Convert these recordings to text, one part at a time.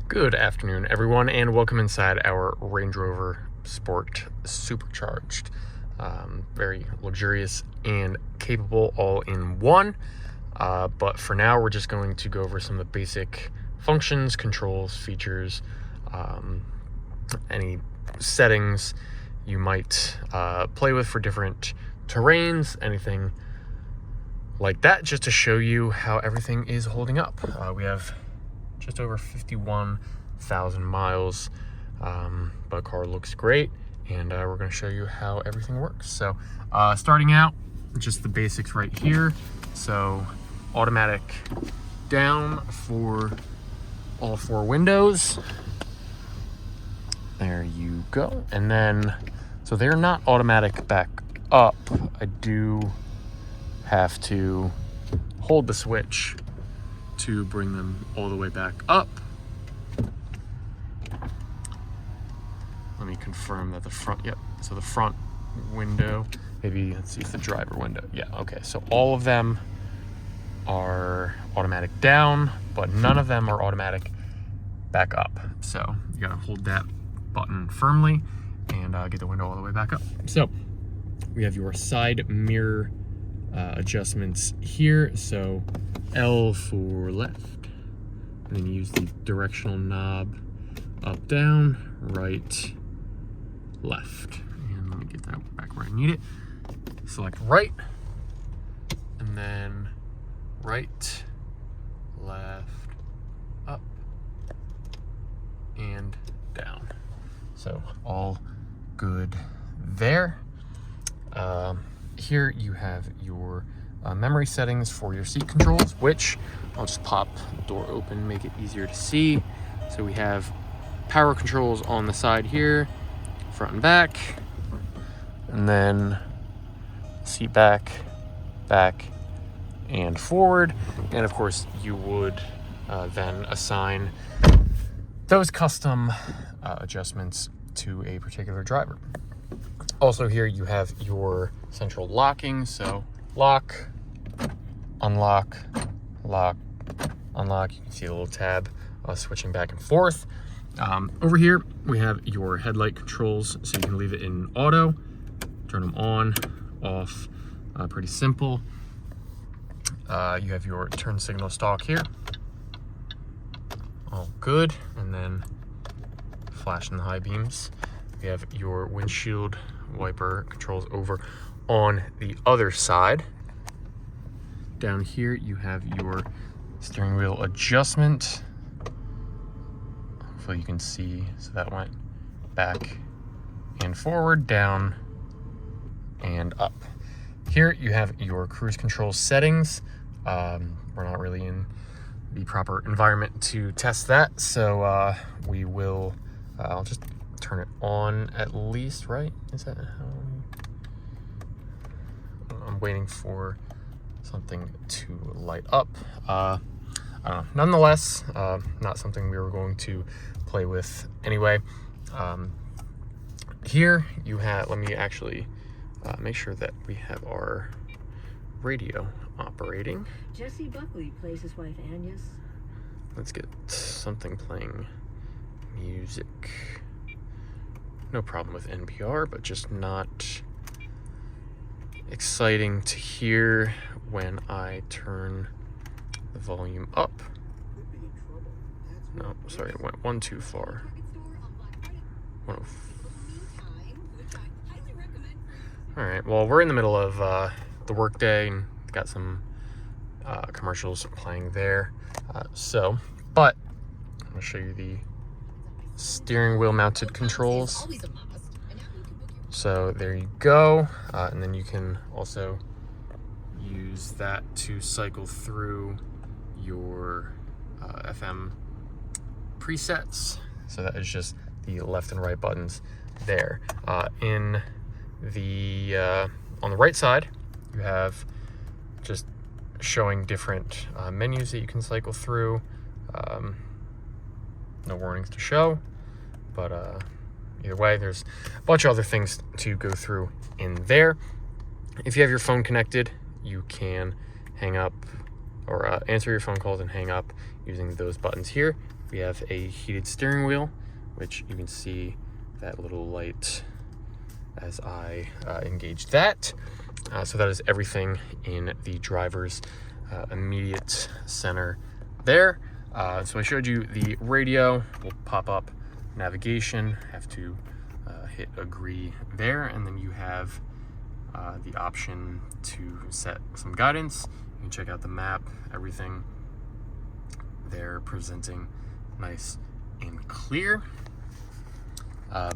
Good afternoon, everyone, and welcome inside our Range Rover Sport Supercharged. Very luxurious and capable all in one. But for now, we're just going to go over some of the basic functions, controls, features, any settings you might play with for different terrains, anything like that, just to show you how everything is holding up. We have just over 51,000 miles, but the car looks great, and we're going to show you how everything works. So starting out, just the basics right here. So automatic down for all four windows. There you go. And then, so they're not automatic back up. I do have to hold the switch to bring them all the way back up. Let me confirm that the front, yep, so the front window, maybe let's see if the driver window, yeah, okay, so all of them are automatic down, but none of them are automatic back up. So you gotta hold that button firmly and get the window all the way back up. So we have your side mirror adjustments here. So L for left, and then you use the directional knob up, down, right, left. And let me get that back where I need it. Select right, and then right, left, up, and down. So all good there. Here you have your memory settings for your seat controls, which I'll just pop the door open, make it easier to see. So we have power controls on the side here, front and back, and then seat back, and forward. And of course you would then assign those custom adjustments to a particular driver. Also here you have your central locking, so lock, unlock, lock, unlock. You can see a little tab switching back and forth. Over here we have your headlight controls, so you can leave it in auto, turn them on, off, pretty simple. You have your turn signal stalk here, all good, and then flashing the high beams. We have your windshield wiper controls over on the other side. Down here you have your steering wheel adjustment. Hopefully you can see, so that went back and forward, down and up. Here you have your cruise control settings. We're not really in the proper environment to test that, so we will, I'll just turn it on at least, right? Is that how I'm waiting for something to light up. I don't know. Nonetheless, not something we were going to play with anyway. Here you have, let me actually make sure that we have our radio operating. Jesse Buckley plays his wife Agnes. Let's get something playing music. No problem with NPR, but just not exciting to hear when I turn the volume up. No, sorry, it went one too far. All right, well, we're in the middle of the workday and got some commercials playing there. But I'm gonna show you the steering wheel mounted controls. So there you go, and then you can also use that to cycle through your FM presets. So that is just the left and right buttons there. In the on the right side you have just showing different menus that you can cycle through. No warnings to show, but either way, there's a bunch of other things to go through in there. If you have your phone connected, you can hang up or answer your phone calls and hang up using those buttons here. We have a heated steering wheel, which you can see that little light as I engage that. So that is everything in the driver's immediate center there. So I showed you the radio. Will pop up navigation. Have to hit agree there, and then you have the option to set some guidance. You can check out the map, everything there presenting nice and clear.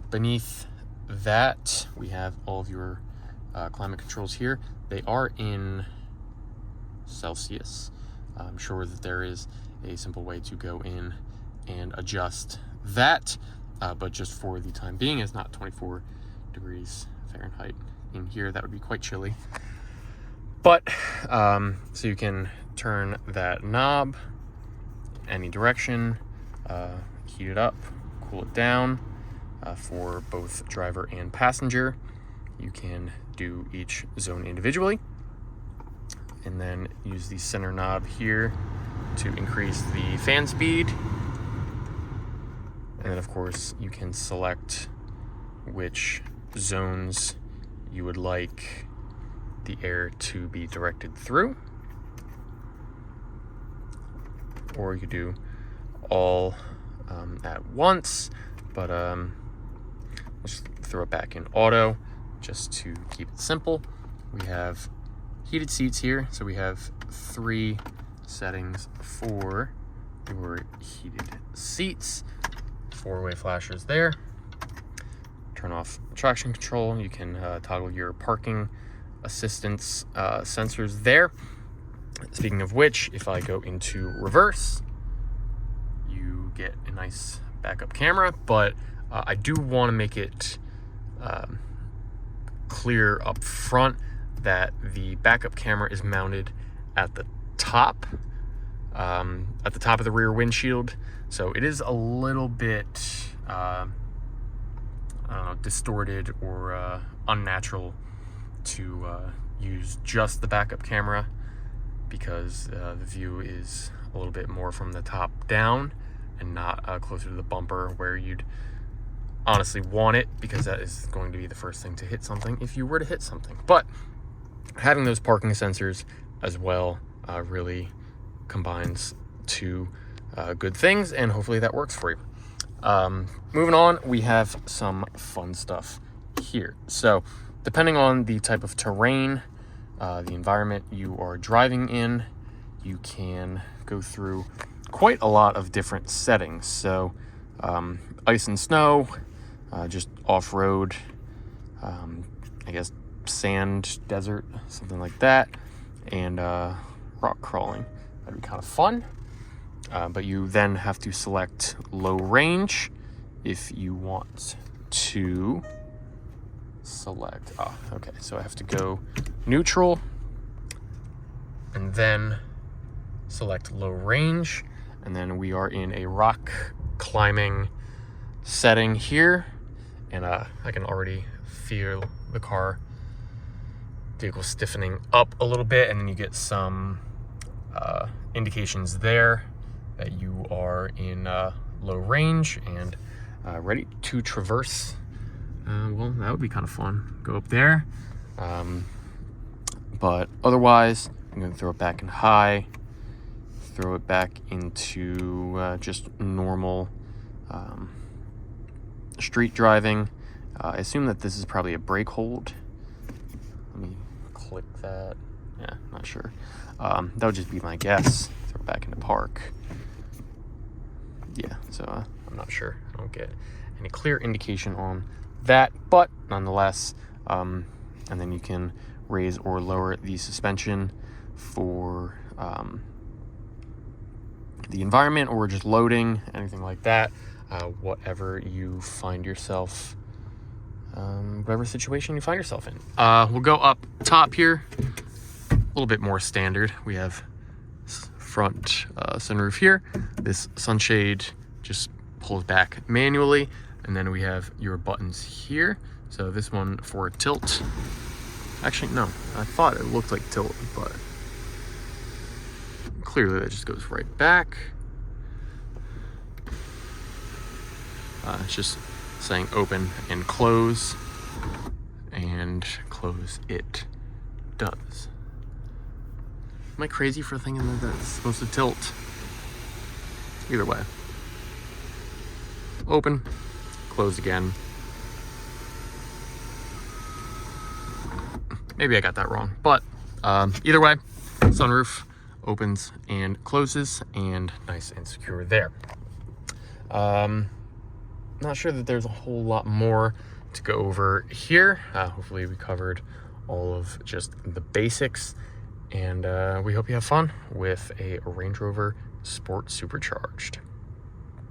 Beneath that, we have all of your climate controls here. They are in Celsius. I'm sure that there is a simple way to go in and adjust that, but just for the time being, it's not 24 degrees Fahrenheit in here. That would be quite chilly. But so you can turn that knob any direction, heat it up, cool it down. For both driver and passenger. You can do each zone individually, and then use the center knob here to increase the fan speed. And then of course you can select which zones you would like the air to be directed through, or you could do all at once, but let's throw it back in auto just to keep it simple. We have heated seats here, so we have 3 settings for your heated seats. 4-way flashers there. Turn off traction control. You can toggle your parking assistance sensors there. Speaking of which, if I go into reverse, you get a nice backup camera, but I do want to make it clear up front that the backup camera is mounted at the top of the rear windshield. So it is a little bit, I don't know, distorted or unnatural to use just the backup camera, because the view is a little bit more from the top down and not closer to the bumper where you'd honestly want it, because that is going to be the first thing to hit something if you were to hit something. But having those parking sensors as well really combines two good things, and hopefully that works for you. Moving on, we have some fun stuff here. So depending on the type of terrain, the environment you are driving in, you can go through quite a lot of different settings. So ice and snow, just off-road, I guess sand, desert, something like that, and rock crawling. That'd be kind of fun. But you then have to select low range if you want to select, okay, so I have to go neutral and then select low range, and then we are in a rock climbing setting here, and I can already feel the vehicle stiffening up a little bit, and then you get some indications there that you are in low range and ready to traverse. Well, that would be kind of fun. Go up there. But otherwise, I'm going to throw it back in high, throw it back into just normal street driving. I assume that this is probably a brake hold. Let me click that. Yeah, not sure. That would just be my guess. Throw it back into park. Yeah, so I'm not sure. I don't get any clear indication on that, but nonetheless, and then you can raise or lower the suspension for the environment, or just loading, anything like that, whatever you find yourself, whatever situation you find yourself in. We'll go up top here, a little bit more standard. We have front sunroof here. This sunshade just pulls back manually, and then we have your buttons here. So this one for tilt. Actually, no, I thought it looked like tilt, but clearly that just goes right back. It's just saying open and close it does. Am I crazy for thinking that that's supposed to tilt? Either way. Open, close again. Maybe I got that wrong, but either way, sunroof opens and closes, and nice and secure there. Not sure that there's a whole lot more to go over here. Hopefully we covered all of just the basics, and we hope you have fun with a Range Rover Sport Supercharged.